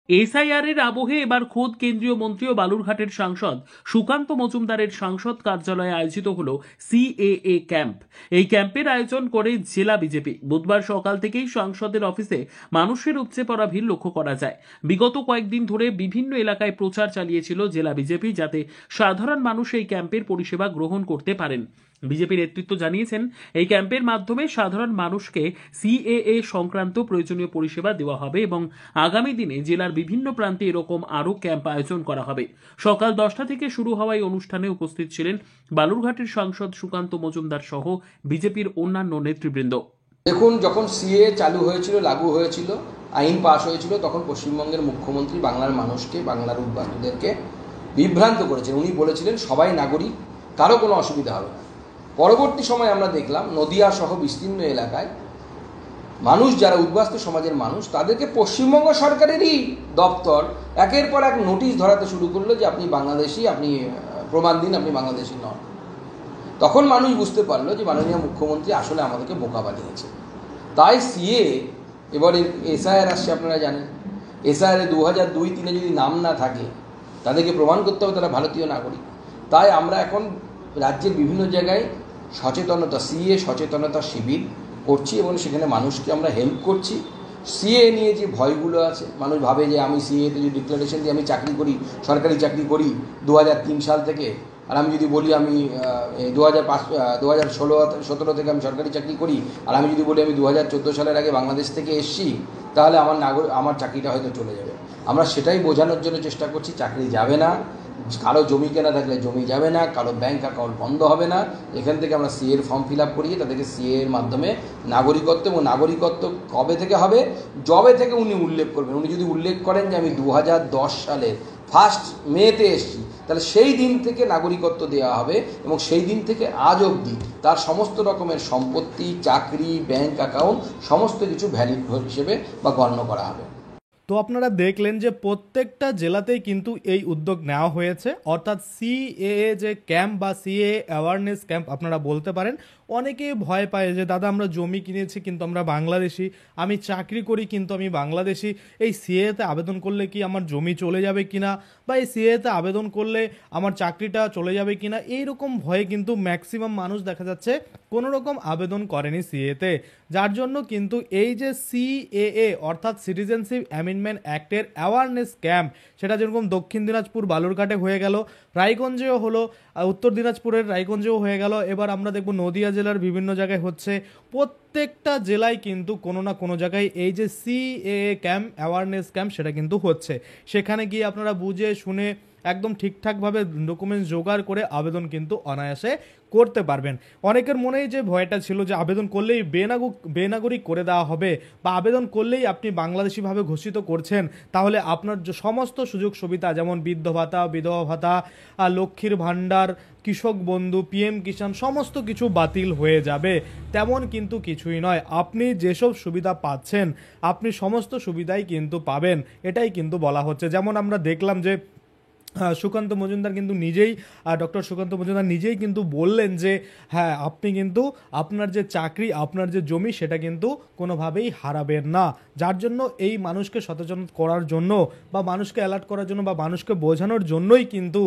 SIR এর আবহে এবার খোদ কেন্দ্রীয় মন্ত্রী ও বালুরঘাটের সাংসদ সুকান্ত মজুমদারের সাংসদ কার্যালয়ে আয়োজিত হলো সিএএ ক্যাম্প। এই ক্যাম্পের আয়োজন করে জেলা বিজেপি। বুধবার সকাল থেকেই সাংসদের অফিসে মানুষের উপচে পড়া ভিড় লক্ষ্য করা যায়। বিগত কয়েকদিন ধরে বিভিন্ন এলাকায় প্রচার চালিয়েছিল জেলা বিজেপি, যাতে সাধারণ মানুষ এই ক্যাম্পের পরিষেবা গ্রহণ করতে পারেন। বিজেপি নেতৃত্ব জানিয়েছেন, এই ক্যাম্পের মাধ্যমে সাধারণ মানুষকে সিএএ সংক্রান্ত প্রয়োজনীয় পরিষেবা দেওয়া হবে এবং আগামী দিনে জেলার বিভিন্ন প্রান্তে এরকম আরও ক্যাম্প আয়োজন করা হবে। সকাল 10টা থেকে শুরু হওয়া এই অনুষ্ঠানে উপস্থিত ছিলেন বালুরঘাটের সাংসদ সুকান্ত মজুমদার সহ বিজেপির অন্যান্য নেতৃবৃন্দ। দেখুন, যখন সিএ চালু হয়েছিল, লাগু হয়েছিল, আইন পাশ হয়েছিল, তখন পশ্চিমবঙ্গের মুখ্যমন্ত্রী বাংলার মানুষকে, বাংলার উদ্বাস্তুদেরকে বিভ্রান্ত করেছেন। উনি বলেছিলেন সবাই নাগরিক, কারো কোনো অসুবিধা হবে না। পরবর্তী সময় আমরা দেখলাম নদিয়া সহ বিস্তীর্ণ এলাকায় মানুষ, যারা উদ্বাস্তু সমাজের মানুষ, তাদেরকে পশ্চিমবঙ্গ সরকারেরই দপ্তর একের পর এক নোটিশ ধরাতে শুরু করলো যে আপনি বাংলাদেশি, আপনি প্রমাণ দিন আপনি বাংলাদেশি নন। তখন মানুষ বুঝতে পারলো যে মাননীয় মুখ্যমন্ত্রী আসলে আমাদেরকে বোকা বানিয়েছে। তাই সিএ, এবার এসআইআর আসছে, আপনারা জানেন এসআইআর 2002-3 যদি নাম না থাকে তাদেরকে প্রমাণ করতে হবে তারা ভারতীয় নাগরিক। তাই আমরা এখন রাজ্যের বিভিন্ন জায়গায় সচেতনতা, সিএ সচেতনতা শিবির করছি এবং সেখানে মানুষকে আমরা হেল্প করছি। সিএ নিয়ে যে ভয়গুলো আছে, মানুষ ভাবে যে আমি সিএতে যদি ডিক্লারেশন দিয়ে আমি চাকরি করি, সরকারি চাকরি করি 2003 সাল থেকে, আর আমি যদি বলি আমি 2017 থেকে আমি সরকারি চাকরি করি, আর আমি যদি বলি আমি 2014 সালের আগে বাংলাদেশ থেকে এসেছি, তাহলে আমার চাকরিটা হয়তো চলে যাবে। আমরা সেটাই বোঝানোর জন্য চেষ্টা করছি, চাকরি যাবে না, কারো জমি কেনা থাকলে জমি যাবে না, কারো ব্যাংক অ্যাকাউন্ট বন্ধ হবে না। এখান থেকে আমরা সিএর ফর্ম ফিল আপ করিয়ে তাদেরকে সিএর মাধ্যমে নাগরিকত্ব, এবং নাগরিকত্ব কবে থেকে হবে, জবে থেকে উনি উল্লেখ করবেন। উনি যদি উল্লেখ করেন যে আমি 2010 সালের 1 মেতে এসেছি, তাহলে সেই দিন থেকে নাগরিকত্ব দেওয়া হবে এবং সেই দিন থেকে আজ অবধি তার সমস্ত রকমের সম্পত্তি, চাকরি, ব্যাংক অ্যাকাউন্ট সমস্ত কিছু ভ্যালিড হিসেবে বা গণ্য করা হবে। তো আপনারা দেখলেন যে প্রত্যেকটা জেলাতেই কিন্তু এই উদ্যোগ নেওয়া হয়েছে, অর্থাৎ সিএএ যে ক্যাম্প বা সিএএ অ্যাওয়ারনেস ক্যাম্প আপনারা বলতে পারেন। অনেকেই ভয় পায় যে দাদা আমরা জমি কিনেছি কিন্তু আমরা বাংলাদেশি, আমি চাকরি করি কিন্তু আমি বাংলাদেশি, এই সিএএতে আবেদন করলে কি আমার জমি চলে যাবে কিনা, বা এই সিএএতে আবেদন করলে আমার চাকরিটা চলে যাবে কিনা, এইরকম ভয়ে কিন্তু ম্যাক্সিমাম মানুষ দেখা যাচ্ছে কোনো রকম আবেদন করেনি সিএতে। যার জন্য কিন্তু এই যে সিএএ অর্থাৎ সিটিজেনশিপ অ্যামেন্ডমেন্ট অ্যাক্টের অ্যাওয়ারনেস ক্যাম্প, সেটা যেরকম দক্ষিণ দিনাজপুর বালুরঘাটে হয়ে গেল, রায়গঞ্জেও হলো, উত্তর দিনাজপুরের রায়গঞ্জেও হয়ে গেল, এবার আমরা দেখব নদিয়া জেলার বিভিন্ন জায়গায় হচ্ছে। প্রত্যেকটা জেলায় কিন্তু কোনো না কোনো জায়গায় এই যে সিএএ ক্যাম্প, অ্যাওয়ারনেস ক্যাম্প, সেটা কিন্তু হচ্ছে। সেখানে গিয়ে আপনারা বুঝে শুনে একদম ঠিকঠাকভাবে ডকুমেন্টস জোগাড় করে আবেদন কিন্তু অনায়াসে করতে পারবেন। অনেকের মনেই যে ভয়টা ছিল যে আবেদন করলেই বেনাগরিক করে দেওয়া হবে, বা আবেদন করলেই আপনি বাংলাদেশিভাবে ঘোষিত করছেন, তাহলে আপনার যে সমস্ত সুযোগ সুবিধা, যেমন বৃদ্ধ ভাতা, বিধবা ভাতা, লক্ষ্মীর ভাণ্ডার, কৃষক বন্ধু, পিএম কিষাণ, সমস্ত কিছু বাতিল হয়ে যাবে। তেমন কিন্তু কিছুই নয়। আপনি যেসব সুবিধা পাচ্ছেন আপনি সমস্ত সুবিধাই কিন্তু পাবেন, এটাই কিন্তু বলা হচ্ছে। যেমন আমরা দেখলাম যে সুকান্ত মজুমদার কিন্তু নিজেই, ডক্টর সুকান্ত মজুমদার নিজেই কিন্তু বললেন যে হ্যাঁ, আপনি কিন্তু আপনার যে চাকরি, আপনার যে জমি, সেটা কিন্তু কোনোভাবেই হারাবেন না। যার জন্য এই মানুষকে সচেতন করার জন্য, বা মানুষকে অ্যালার্ট করার জন্য, বা মানুষকে বোঝানোর জন্যই কিন্তু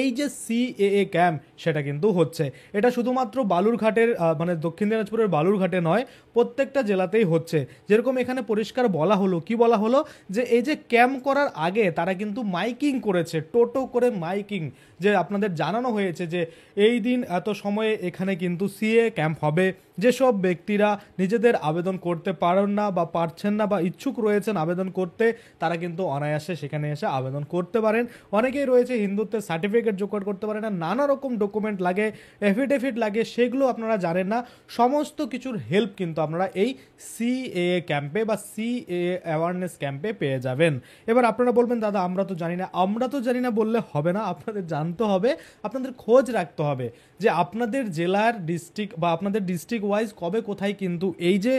এই যে সিএএ ক্যাম্প, সেটা কিন্তু হচ্ছে। এটা শুধুমাত্র বালুরঘাটের মানে দক্ষিণ দিনাজপুরের বালুরঘাটে নয়, প্রত্যেকটা জেলাতেই হচ্ছে। যেরকম এখানে পরিষ্কার বলা হলো, কি বলা হলো, যে এই যে ক্যাম্প করার আগে তারা কিন্তু মাইকিং করেছে, টোটো করে মাইকিং, যে আপনাদের জানানো হয়েছে যে এই দিন এত সময়ে এখানে কিন্তু সিএ ক্যাম্প হবে। যেসব ব্যক্তিরা নিজেদের আবেদন করতে পারেন না বা পারছেন না বা ইচ্ছুক রয়েছেন আবেদন করতে, তারা কিন্তু অনায়াসে সেখানে এসে আবেদন করতে পারেন। অনেকেই রয়েছে হিন্দুত্বের সার্টিফিকেট জোগাড় করতে পারে না, নানা রকম ডকুমেন্ট লাগে, এফিডেভিট লাগে, সেগুলো আপনারা জানেন না। সমস্ত কিছুর হেল্প কিন্তু আপনারা এই সিএএ ক্যাম্পে বা সিএএ অ্যাওয়ারনেস ক্যাম্পে পেয়ে যাবেন। এবার আপনারা বলবেন দাদা আমরা তো জানি না। আমরা তো জানি না বললে হবে না, আপনাদের জানতে হবে, আপনাদের খোঁজ রাখতে হবে যে আপনাদের জেলার ডিস্ট্রিক্ট বা আপনাদের ডিস্ট্রিক্ট ওয়াইজ কবে কোথায় কিন্তু এই যে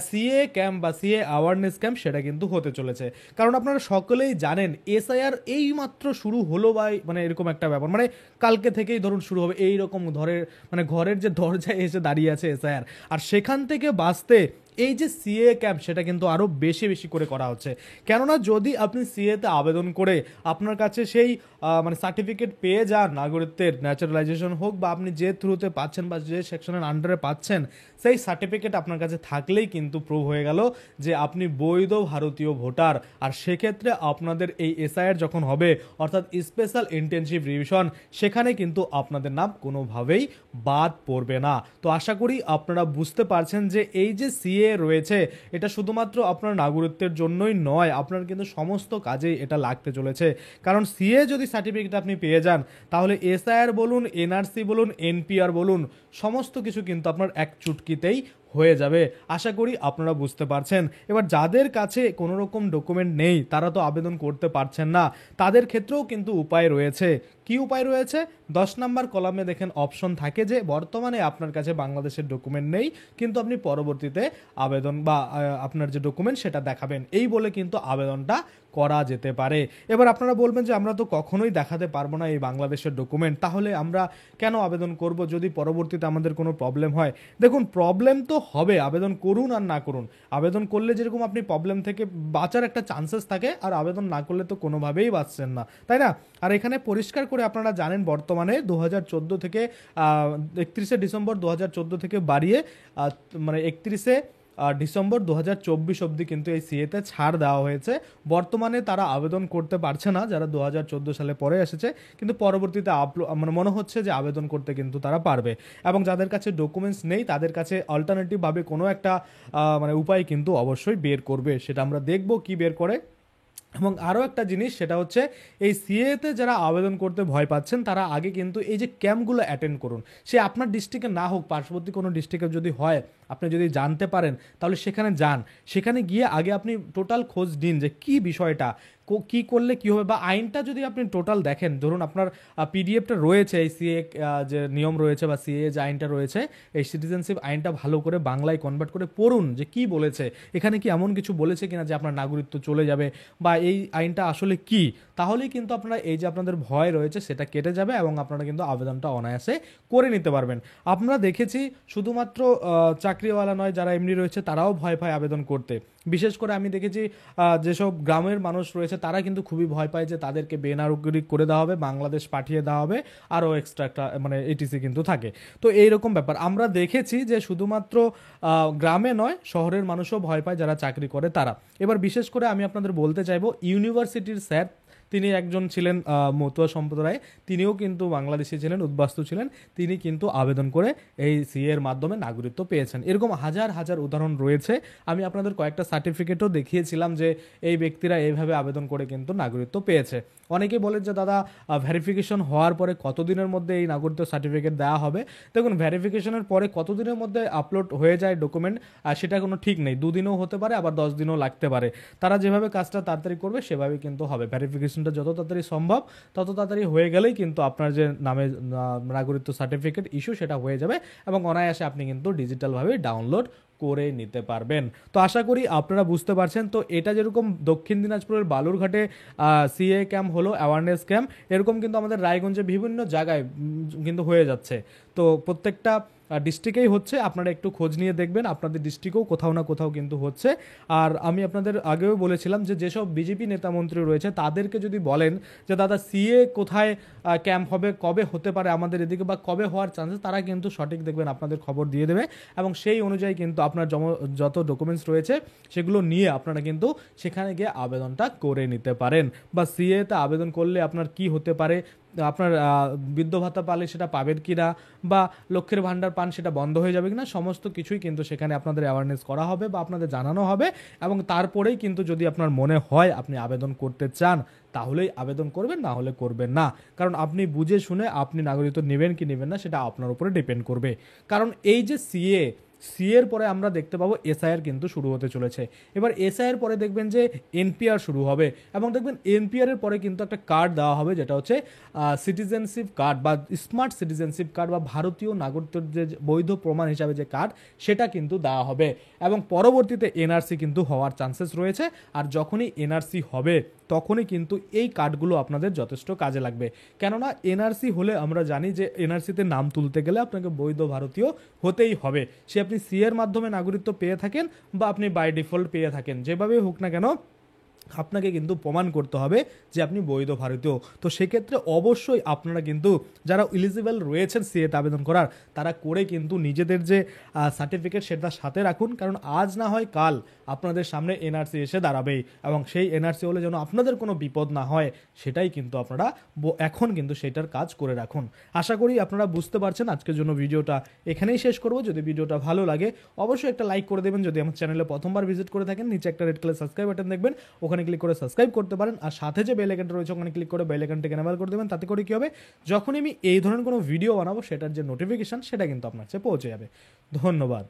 সিএ ক্যাম্প বা সিএ অ্যাওয়ারনেস ক্যাম্প, সেটা কিন্তু হতে চলেছে। কারণ আপনারা সকলেই জানেন এসআইআর এই মাত্র শুরু হলো, বা মানে এরকম একটা ব্যাপার, মানে কালকে থেকেই ধরুন শুরু হবে, এইরকম ঘরের যে দরজায় এসে দাঁড়িয়ে আছে এসআইআর। আর সেখান থেকে বাঁচতে এই যে সিএ ক্যাম্প সেটা কিন্তু আরও বেশি বেশি করে করা হচ্ছে। কেননা যদি আপনি সিএতে আবেদন করে আপনার কাছে সেই মানে সার্টিফিকেট পেয়ে যান নাগরিকত্বের, ন্যাচারালাইজেশন হোক বা আপনি যে থ্রুতে পাচ্ছেন বা যে সেকশনের আন্ডারে পাচ্ছেন, সেই সার্টিফিকেট আপনার কাছে থাকলেই কিন্তু প্রুভ হয়ে গেল যে আপনি বৈধ ভারতীয় ভোটার। আর সেক্ষেত্রে আপনাদের এই এসআইআর যখন হবে অর্থাৎ স্পেশাল ইন্টেনসিভ রিভিশন, সেখানে কিন্তু আপনাদের নাম কোনোভাবেই বাদ পড়বে না। তো আশা করি আপনারা বুঝতে পারছেন যে এই যে সিএ রয়েছে এটা শুধুমাত্র আপনার নাগরিকত্বের জন্যই নয়, আপনার কিন্তু সমস্ত কাজেই এটা লাগতে চলেছে। কারণ সিএ যদি সার্টিফিকেট আপনি পেয়ে যান তাহলে এসআইআর বলুন, এনআরসি বলুন, এনপিআর বলুন, সমস্ত কিছু কিন্তু আপনার এক চুটকিতেই হয়ে যাবে। আশা করি আপনারা বুঝতে পারছেন। এবার যাদের কাছে কোনো রকম ডকুমেন্ট নেই তারা তো আবেদন করতে পারছেন না, তাদের ক্ষেত্রেও কিন্তু উপায় রয়েছে। কি উপায় রয়েছে? 10 নম্বর কলামে দেখেন অপশন থাকে যে বর্তমানে আপনার কাছে বাংলাদেশের ডকুমেন্ট নেই, কিন্তু আপনি পরবর্তীতে আবেদন বা আপনার যে ডকুমেন্ট সেটা দেখাবেন, এই বলে কিন্তু আবেদনটা করা যেতে পারে। এবার আপনারা বলবেন যে আমরা তো কখনোই দেখাতে পারবো না এই বাংলাদেশের ডকুমেন্ট, তাহলে আমরা কেন আবেদন করব যদি পরবর্তীতে আমাদের কোনো প্রবলেম হয়? দেখুন, প্রবলেম তো হবে, আবেদন করুন আর না করুন। আবেদন করলে যেরকম আপনি প্রবলেম থেকে বাঁচার একটা চান্সেস থাকে, আর আবেদন না করলে তো কোনোভাবেই বাঁচছেন না, তাই না? আর এখানে পরিষ্কার করে আপনারা জানেন বর্তমানে 2014 থেকে 31শে ডিসেম্বর 2014 থেকে বাড়িয়ে মানে 31শে ডিসেম্বর 2024 অবধি কিন্তু এই সিএতে ছাড় দেওয়া হয়েছে। বর্তমানে তারা আবেদন করতে পারছে না যারা 2014 সালে পরে এসেছে, কিন্তু পরবর্তীতে মানে মনে হচ্ছে যে আবেদন করতে কিন্তু তারা পারবে। এবং যাদের কাছে ডকুমেন্টস নেই তাদের কাছে অল্টারনেটিভভাবে কোনো একটা মানে উপায় কিন্তু অবশ্যই বের করবে, সেটা আমরা দেখব কি বের করে। এবং আরও একটা জিনিস, সেটা হচ্ছে এই সিএতে যারা আবেদন করতে ভয় পাচ্ছেন তারা আগে কিন্তু এই যে ক্যাম্পগুলো অ্যাটেন্ড করুন। সে আপনার ডিস্ট্রিক্টে না হোক, পার্শ্ববর্তী কোনো ডিস্ট্রিক্টে যদি হয়, আপনি যদি জানতে পারেন তাহলে সেখানে যান। সেখানে গিয়ে আগে আপনি টোটাল খোঁজ নিন যে কী বিষয়টা, কি করলে কি হবে, বা আইনটা যদি আপনি টোটাল দেখেন, ধরুন আপনার পিডিএফটা রয়েছে এই সিএ যে নিয়ম রয়েছে বা সিএ যে আইনটা রয়েছে, এই সিটিজেনশিপ আইনটা ভালো করে বাংলায় কনভার্ট করে পড়ুন যে কি বলেছে, এখানে কি এমন কিছু বলেছে কিনা যে আপনার নাগরিকত্ব চলে যাবে, বা এই আইনটা আসলে কি। তাহলেই কিন্তু আপনারা এই যে আপনাদের ভয় রয়েছে সেটা কেটে যাবে এবং আপনারা কিন্তু আবেদনটা অনায়াসে করে নিতে পারবেন। আমরা দেখেছি শুধুমাত্র চাকরিওয়ালা নয়, যারা এমনি রয়েছে তারাও ভয় পায় আবেদন করতে। বিশেষ করে আমি দেখেছি যেসব গ্রামের মানুষ রয়েছে তারা কিন্তু খুবই ভয় পায় যে তাদেরকে বেনাগরিক করে দেওয়া হবে, বাংলাদেশ পাঠিয়ে দেওয়া হবে, আরও এক্সট্রা একটা মানে এটিসি কিন্তু থাকে। তো এইরকম ব্যাপার আমরা দেখেছি যে শুধুমাত্র গ্রামে নয়, শহরের মানুষও ভয় পায় যারা চাকরি করে তারা। এবার বিশেষ করে আমি আপনাদের বলতে চাইবো, ইউনিভার্সিটির স্যার, তিনি একজন ছিলেন মতুয়া সম্প্রদায়, তিনিও কিন্তু বাংলাদেশি ছিলেন, উদ্বাস্তু ছিলেন, তিনি কিন্তু আবেদন করে এই সিএ এর মাধ্যমে নাগরিকত্ব পেয়েছেন। এরকম হাজার হাজার উদাহরণ রয়েছে। আমি আপনাদের কয়েকটা সার্টিফিকেটও দেখিয়েছিলাম যে এই ব্যক্তিরা এইভাবে আবেদন করে কিন্তু নাগরিকত্ব পেয়েছে। অনেকেই বলেন যে দাদা ভেরিফিকেশন হওয়ার পরে কতদিনের মধ্যে এই নাগরিকত্ব সার্টিফিকেট দেওয়া হবে? দেখুন, ভেরিফিকেশনের পরে কতদিনের মধ্যে আপলোড হয়ে যায় ডকুমেন্ট সেটা কোনো ঠিক নেই, 2 দিনও হতে পারে, আবার 10 দিনও লাগতে পারে। তারা যেভাবে কাজটা তাড়াতাড়ি করবে সেভাবে কিন্তু হবে। ভেরিফিকেশনটা যত তাড়াতাড়ি সম্ভব তত তাড়াতাড়ি হয়ে গেলেই কিন্তু আপনার যে নামে নাগরিকত্ব সার্টিফিকেট ইস্যু সেটা হয়ে যাবে এবং অনায়াসে আপনি কিন্তু ডিজিটালভাবে ডাউনলোড করে নিতে পারবেন। তো আশা করি আপনারা বুঝতে পারছেন। তো এটা যেরকম দক্ষিণ দিনাজপুরের বালুরঘাটে সিএ ক্যাম্প হলো, অ্যাওয়ারনেস ক্যাম্প, এরকম কিন্তু আমাদের রায়গঞ্জে বিভিন্ন জায়গায় কিন্তু হয়ে যাচ্ছে। তো প্রত্যেকটা ডিস্ট্রিক্টেই হচ্ছে, আপনারা একটু খোঁজ নিয়ে দেখবেন, আপনাদের ডিস্ট্রিক্টেও কোথাও না কোথাও কিন্তু হচ্ছে। আর আমি আপনাদের আগেও বলেছিলাম যে যেসব বিজেপি নেতামন্ত্রী রয়েছে তাদেরকে যদি বলেন যে দাদা সিএ কোথায় ক্যাম্প হবে, কবে হতে পারে আমাদের এদিকে, বা কবে হওয়ার চান্সেস, তারা কিন্তু সঠিক দেখবেন আপনাদের খবর দিয়ে দেবে এবং সেই অনুযায়ী কিন্তু আপনার যত ডকুমেন্টস রয়েছে সেগুলো নিয়ে আপনারা কিন্তু সেখানে গিয়ে আবেদনটা করে নিতে পারেন। বা সিএতে আবেদন করলে আপনার কি হতে পারে, আপনার বৃদ্ধ ভাতা পালে সেটা পাবেন কিনা, বা লক্ষ্মীর ভাণ্ডার পান সেটা বন্ধ হয়ে যাবে কিনা, সমস্ত কিছুই কিন্তু সেখানে আপনাদের অ্যাওয়ারনেস করা হবে বা আপনাদের জানানো হবে। এবং তারপরেই কিন্তু যদি আপনার মনে হয় আপনি আবেদন করতে চান তাহলেই আবেদন করবেন, না হলে করবেন না। কারণ আপনি বুঝে শুনে আপনি নাগরিকত্ব নেবেন কি নেবেন না সেটা আপনার উপরে ডিপেন্ড করবে। কারণ এই যে সিএর পরে আমরা দেখতে পাবো এসআইআর কিন্তু শুরু হতে চলেছে। এবার এসআইআর পরে দেখবেন যে এনপিআর শুরু হবে এবং দেখবেন এনপিআর এর পরে কিন্তু একটা কার্ড দেওয়া হবে যেটা হচ্ছে সিটিজেনশিপ কার্ড বা স্মার্ট সিটিজেনশিপ কার্ড বা ভারতীয় নাগরিকত্বের যে বৈধ প্রমাণ হিসাবে যে কার্ড সেটা কিন্তু দেওয়া হবে। এবং পরবর্তীতে এনআরসি কিন্তু হওয়ার চান্সেস রয়েছে। আর যখনই এনআরসি হবে তখনই কিন্তু এই কার্ডগুলো আপনাদের যথেষ্ট কাজে লাগবে। কেননা এনআরসি হলে আমরা জানি যে এনআরসিতে নাম তুলতে গেলে আপনাকে বৈধ ভারতীয় হতেই হবে, সে আপনি সি এর মাধ্যমে নাগরিকত্ব পেয়ে থাকেন বা আপনি বাই ডিফল্ট পেয়ে থাকেন, যেভাবেই হোক না কেন আপনাকে কিন্তু প্রমাণ করতে হবে যে আপনি বৈধ ভারতীয়। তো সেক্ষেত্রে অবশ্যই আপনারা কিন্তু যারা এলিজিবল রয়েছেন সিএতে আবেদন করার, তারা করে কিন্তু নিজেদের যে সার্টিফিকেট সেটা সাথে রাখুন, কারণ আজ না হয় কাল আপনাদের সামনে এনআরসি এসে দাঁড়াবেই, এবং সেই এনআরসি হলে যেন আপনাদের কোনো বিপদ না হয় সেটাই কিন্তু আপনারা এখন কিন্তু সেটার কাজ করে রাখুন। আশা করি আপনারা বুঝতে পারছেন। আজকের জন্য ভিডিওটা এখানেই শেষ করব। যদি ভিডিওটা ভালো লাগে অবশ্যই একটা লাইক করে দেবেন। যদি আমার চ্যানেলে প্রথমবার ভিজিট করে থাকেন, নিচে একটা রেড কালার সাবস্ক্রাইব বাটন দেখবেন, ওখানে ক্লিক করে সাবস্ক্রাইব করতে পারেন, আর সাথে যে বেল আইকনটা রয়েছে ওখানে ক্লিক করে বেল আইকনটাকে এনেবল করে দেবেন। তাতে করে কি হবে, যখনই আমি এই ধরনের কোনো ভিডিও বানাবো সেটার যে নোটিফিকেশন সেটা কিন্তু আপনার কাছে পৌঁছে যাবে। ধন্যবাদ।